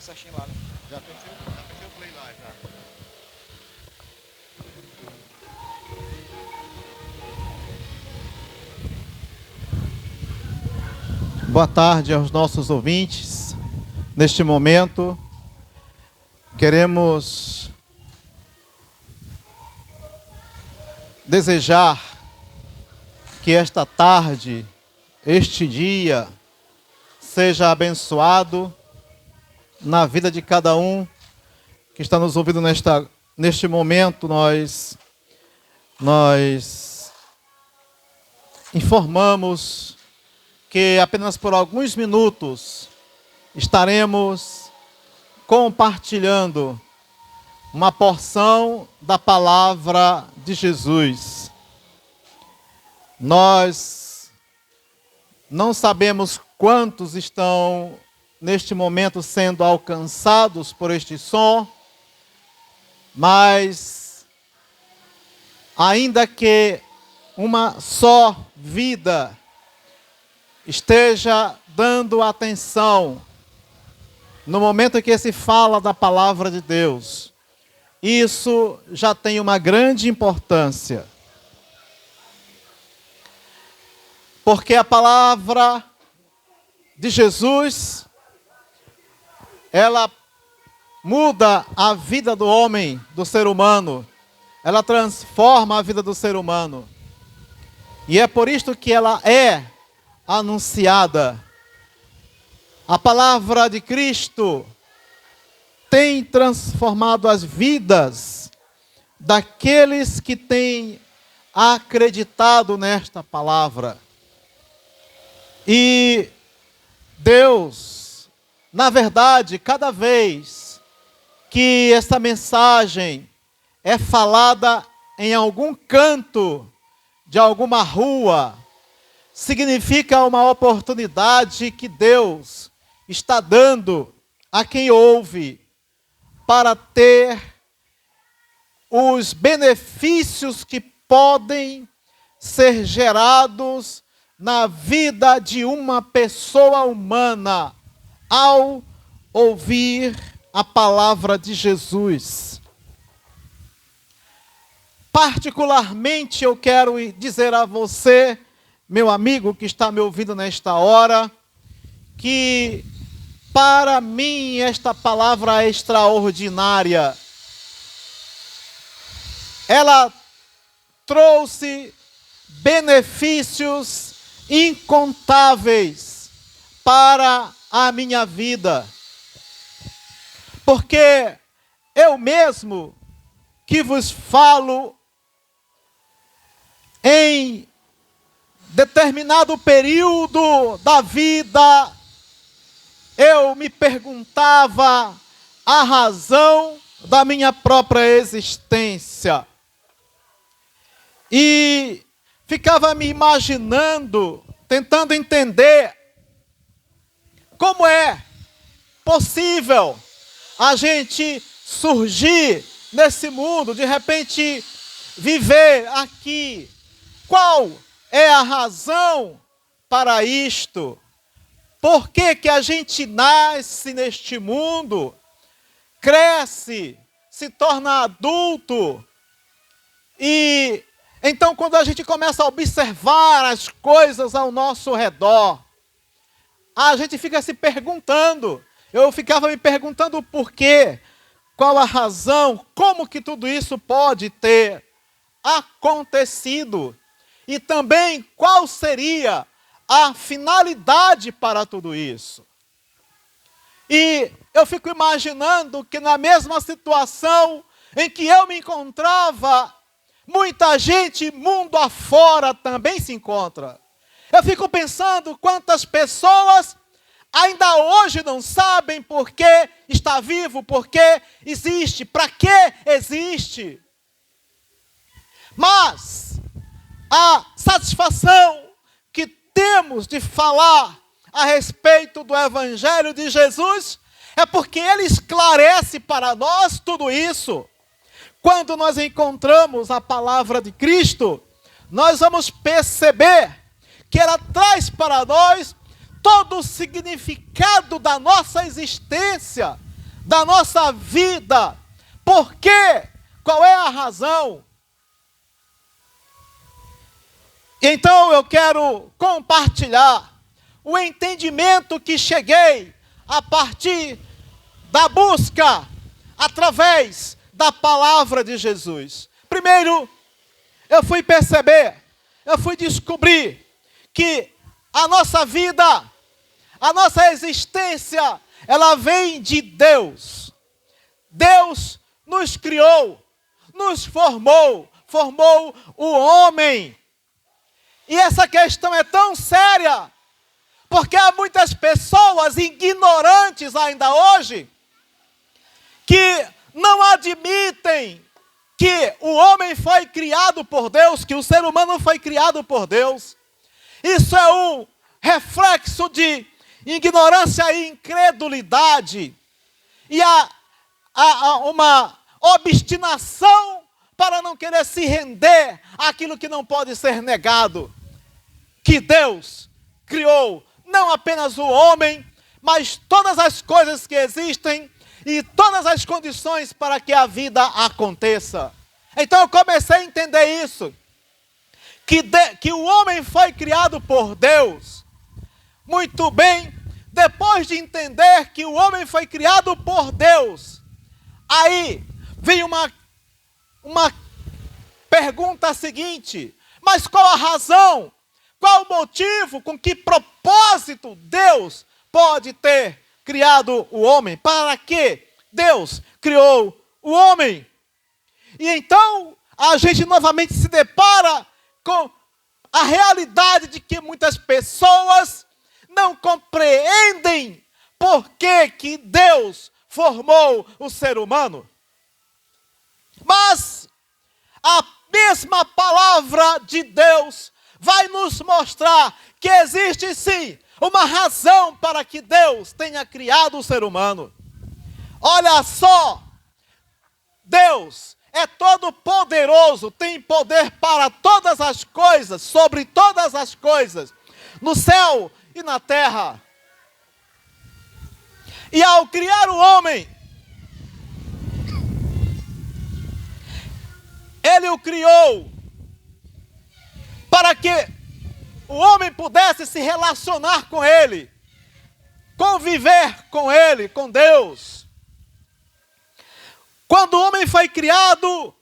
certinho lá, né? Já fechei o play lá, já. Boa tarde aos nossos ouvintes. Neste momento, queremos desejar que esta tarde, este dia, seja abençoado na vida de cada um que está nos ouvindo neste momento. Nós informamos que apenas por alguns minutos estaremos compartilhando uma porção da palavra de Jesus. Nós não sabemos quantos estão neste momento sendo alcançados por este som, mas ainda que uma só vida esteja dando atenção no momento em que se fala da palavra de Deus, isso já tem uma grande importância. Porque a palavra de Jesus, ela muda a vida do homem, do ser humano. Ela transforma a vida do ser humano. E é por isto que ela é anunciada. A palavra de Cristo tem transformado as vidas daqueles que têm acreditado nesta palavra. E Deus, na verdade, cada vez que essa mensagem é falada em algum canto de alguma rua, significa uma oportunidade que Deus está dando a quem ouve para ter os benefícios que podem ser gerados na vida de uma pessoa humana ao ouvir a palavra de Jesus. Particularmente eu quero dizer a você, meu amigo que está me ouvindo nesta hora, que para mim esta palavra é extraordinária. Ela trouxe benefícios incontáveis para a minha vida. Porque eu mesmo que vos falo em determinado período da vida, eu me perguntava a razão da minha própria existência. E ficava me imaginando, tentando entender como é possível a gente surgir nesse mundo, de repente viver aqui. Qual é a razão para isto? Por que que a gente nasce neste mundo, cresce, se torna adulto e então quando a gente começa a observar as coisas ao nosso redor, a gente fica se perguntando, eu ficava me perguntando o porquê, qual a razão, como que tudo isso pode ter acontecido e também qual seria a finalidade para tudo isso. E eu fico imaginando que na mesma situação em que eu me encontrava, muita gente mundo afora também se encontra. Eu fico pensando quantas pessoas ainda hoje não sabem por que está vivo, por que existe, para que existe. Mas a satisfação que temos de falar a respeito do Evangelho de Jesus é porque ele esclarece para nós tudo isso. Quando nós encontramos a palavra de Cristo, nós vamos perceber que ela traz para nós todo o significado da nossa existência da nossa vida. Por quê? Qual é a razão? Então eu quero compartilhar o entendimento que cheguei a partir da busca através da palavra de Jesus. Primeiro, eu fui descobrir que a nossa vida, a nossa existência, ela vem de Deus. Deus nos criou, nos formou o homem. E essa questão é tão séria, porque há muitas pessoas ignorantes ainda hoje, que não admitem que o homem foi criado por Deus, que o ser humano foi criado por Deus. Isso é um reflexo de ignorância e incredulidade. E há uma obstinação para não querer se render àquilo que não pode ser negado. Que Deus criou não apenas o homem, mas todas as coisas que existem e todas as condições para que a vida aconteça. Então eu comecei a entender isso. Que o homem foi criado por Deus. Muito bem, depois de entender que o homem foi criado por Deus, aí vem uma pergunta seguinte: mas qual a razão? Qual o motivo, com que propósito Deus pode ter criado o homem? Para que Deus criou o homem? E então a gente novamente se depara com a realidade de que muitas pessoas não compreendem por que Deus formou o ser humano. Mas a mesma palavra de Deus vai nos mostrar que existe sim uma razão para que Deus tenha criado o ser humano. Olha só, Deus é todo poderoso, tem poder para todas as coisas, sobre todas as coisas, no céu e na terra. E ao criar o homem, Ele o criou para que o homem pudesse se relacionar com Ele, conviver com Ele, com Deus. Quando o homem foi criado,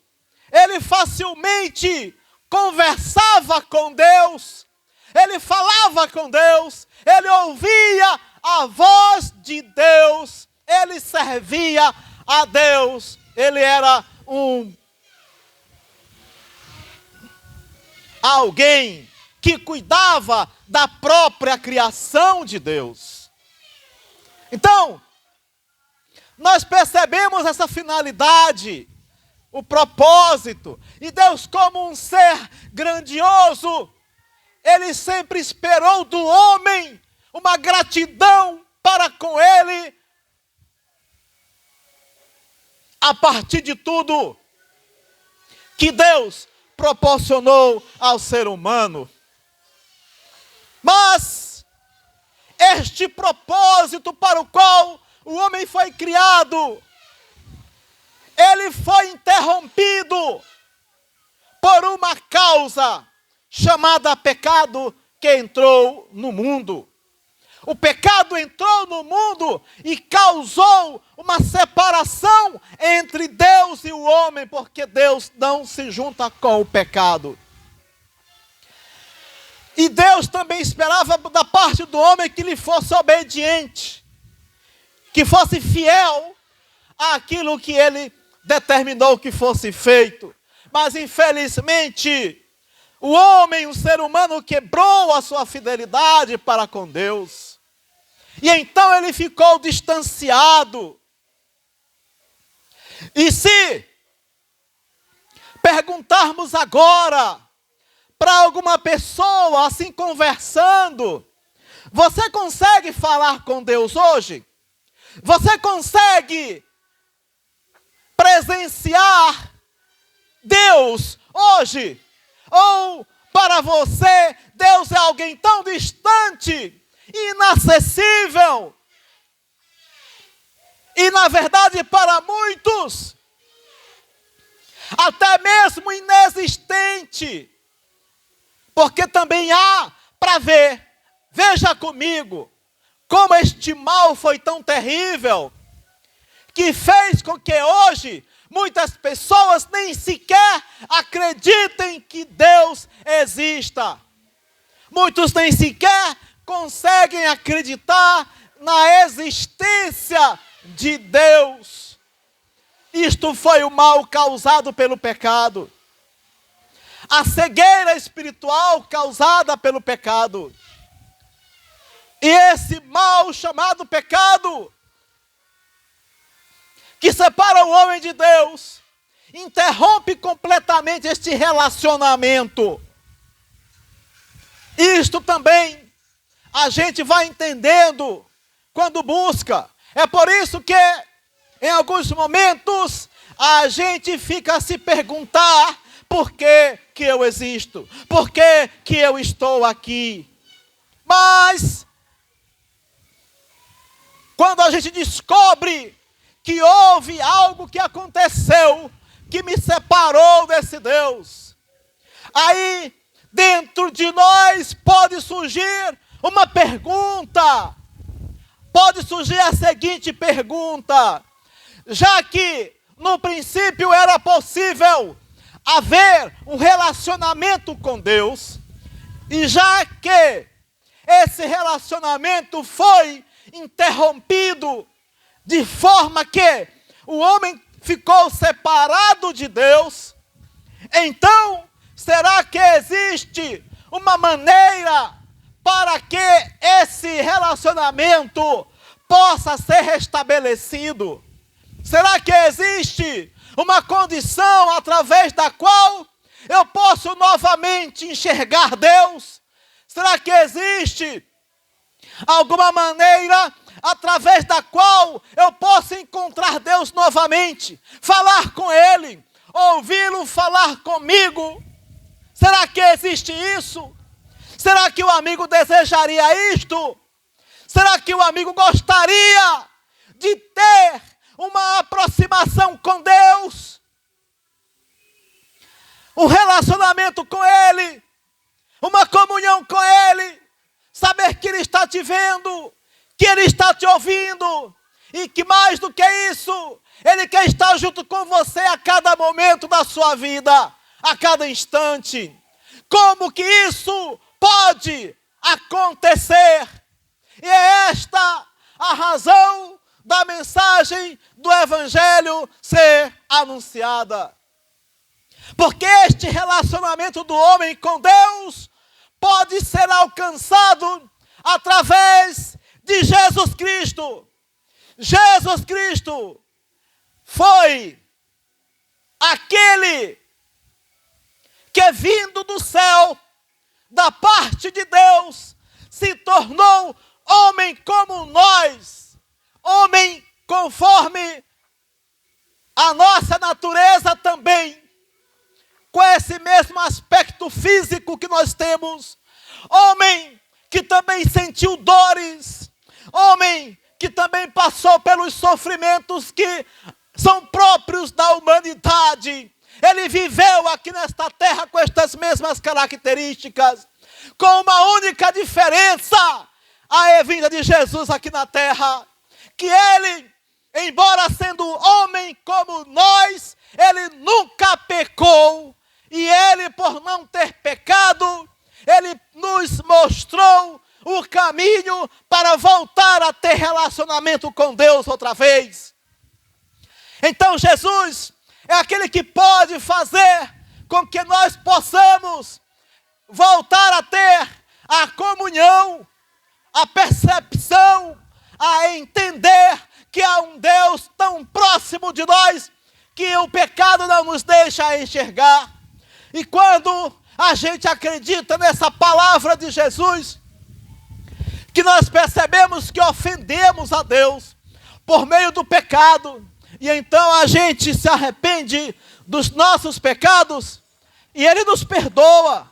ele facilmente conversava com Deus, ele falava com Deus, ele ouvia a voz de Deus, ele servia a Deus, ele era alguém que cuidava da própria criação de Deus. Então, nós percebemos essa finalidade, o propósito, e Deus, como um ser grandioso, Ele sempre esperou do homem uma gratidão para com Ele, a partir de tudo que Deus proporcionou ao ser humano. Mas este propósito para o qual o homem foi criado, ele foi interrompido por uma causa chamada pecado que entrou no mundo. O pecado entrou no mundo e causou uma separação entre Deus e o homem, porque Deus não se junta com o pecado. E Deus também esperava da parte do homem que lhe fosse obediente, que fosse fiel àquilo que ele determinou que fosse feito. Mas infelizmente, o homem, o ser humano, quebrou a sua fidelidade para com Deus. E então ele ficou distanciado. E se perguntarmos agora para alguma pessoa assim conversando, você consegue falar com Deus hoje? Você consegue presenciar Deus hoje? Ou para você, Deus é alguém tão distante, inacessível, E na verdade para muitos, até mesmo inexistente. Porque também há para ver, veja comigo, como este mal foi tão terrível, que fez com que hoje muitas pessoas nem sequer acreditem que Deus exista. Muitos nem sequer conseguem acreditar na existência de Deus. Isto foi o mal causado pelo pecado. A cegueira espiritual causada pelo pecado. E esse mal chamado pecado, que separa o homem de Deus, interrompe completamente este relacionamento. Isto também a gente vai entendendo quando busca. É por isso que, em alguns momentos, a gente fica a se perguntar: por que que eu existo? Por que que eu estou aqui? Mas, quando a gente descobre que houve algo que aconteceu, que me separou desse Deus, aí dentro de nós pode surgir uma pergunta. Pode surgir a seguinte pergunta: já que no princípio era possível haver um relacionamento com Deus, e já que esse relacionamento foi interrompido, de forma que o homem ficou separado de Deus, então, será que existe uma maneira para que esse relacionamento possa ser restabelecido? Será que existe uma condição através da qual eu posso novamente enxergar Deus? Será que existe alguma maneira através da qual eu posso encontrar Deus novamente, falar com Ele, ouvi-lo falar comigo? Será que existe isso? Será que o amigo desejaria isto? Será que o amigo gostaria de ter uma aproximação com Deus? Um relacionamento com Ele, uma comunhão com Ele, saber que Ele está te vendo, que Ele está te ouvindo, e que mais do que isso, Ele quer estar junto com você a cada momento da sua vida, a cada instante. Como que isso pode acontecer? E é esta a razão da mensagem do Evangelho ser anunciada. Porque este relacionamento do homem com Deus pode ser alcançado através de Jesus Cristo. Jesus Cristo foi aquele que, vindo do céu, da parte de Deus, se tornou homem como nós, homem conforme a nossa natureza também, com esse mesmo aspecto físico que nós temos, homem que também sentiu dores, homem que também passou pelos sofrimentos que são próprios da humanidade. Ele viveu aqui nesta terra com estas mesmas características, com uma única diferença: a vinda de Jesus aqui na terra, que ele, embora sendo homem como nós, ele nunca pecou, e ele, por não ter pecado, ele nos mostrou o caminho para voltar a ter relacionamento com Deus outra vez. Então Jesus é aquele que pode fazer com que nós possamos voltar a ter a comunhão, a percepção, a entender que há um Deus tão próximo de nós que o pecado não nos deixa enxergar. E quando a gente acredita nessa palavra de Jesus, que nós percebemos que ofendemos a Deus por meio do pecado, e então a gente se arrepende dos nossos pecados, e Ele nos perdoa,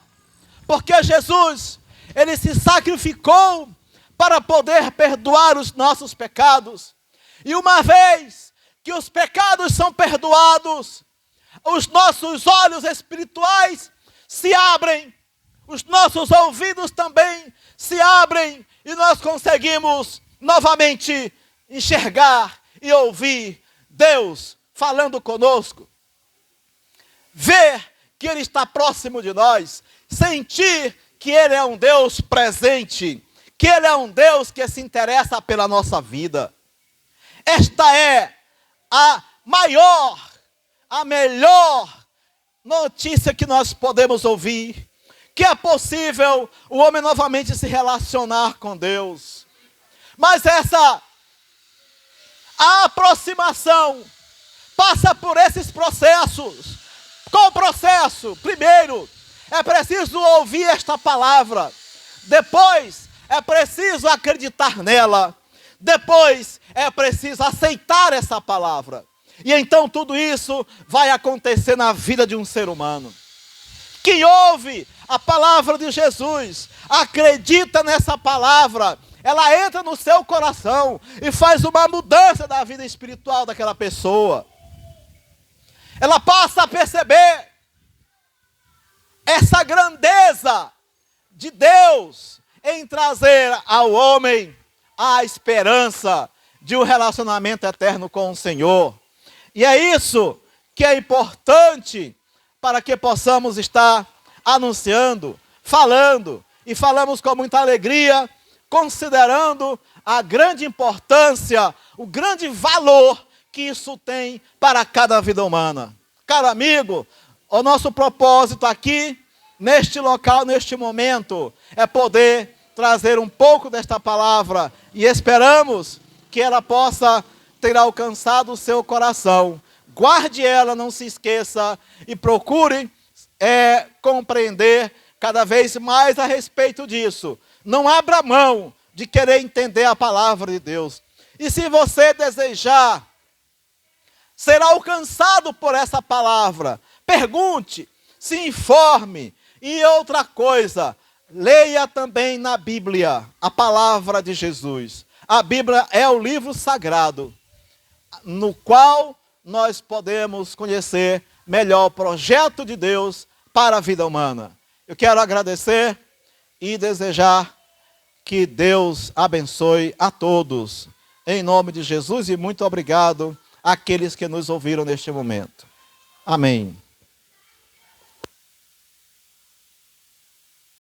porque Jesus, Ele se sacrificou para poder perdoar os nossos pecados. E uma vez que os pecados são perdoados, os nossos olhos espirituais se abrem, os nossos ouvidos também se abrem e nós conseguimos novamente enxergar e ouvir Deus falando conosco. Ver que Ele está próximo de nós, sentir que Ele é um Deus presente, que Ele é um Deus que se interessa pela nossa vida. Esta é a maior, a melhor notícia que nós podemos ouvir, que é possível o homem novamente se relacionar com Deus. Mas essa aproximação passa por esses processos. Qual o processo? Primeiro, é preciso ouvir esta palavra. Depois, é preciso acreditar nela. Depois, é preciso aceitar essa palavra. E então tudo isso vai acontecer na vida de um ser humano. Quem ouve a palavra de Jesus, acredita nessa palavra, ela entra no seu coração e faz uma mudança da vida espiritual daquela pessoa. Ela passa a perceber essa grandeza de Deus em trazer ao homem a esperança de um relacionamento eterno com o Senhor. E é isso que é importante para que possamos estar anunciando, falando, e falamos com muita alegria, considerando a grande importância, o grande valor que isso tem para cada vida humana. Caro amigo, o nosso propósito aqui, neste local, neste momento, é poder trazer um pouco desta palavra e esperamos que ela possa ter alcançado o seu coração. Guarde ela, não se esqueça e procure compreender cada vez mais a respeito disso. Não abra mão de querer entender a palavra de Deus. E se você desejar ser alcançado por essa palavra, pergunte, se informe. E outra coisa, leia também na Bíblia a palavra de Jesus. A Bíblia é o livro sagrado, no qual nós podemos conhecer melhor o projeto de Deus para a vida humana. Eu quero agradecer e desejar que Deus abençoe a todos. Em nome de Jesus, e muito obrigado àqueles que nos ouviram neste momento. Amém.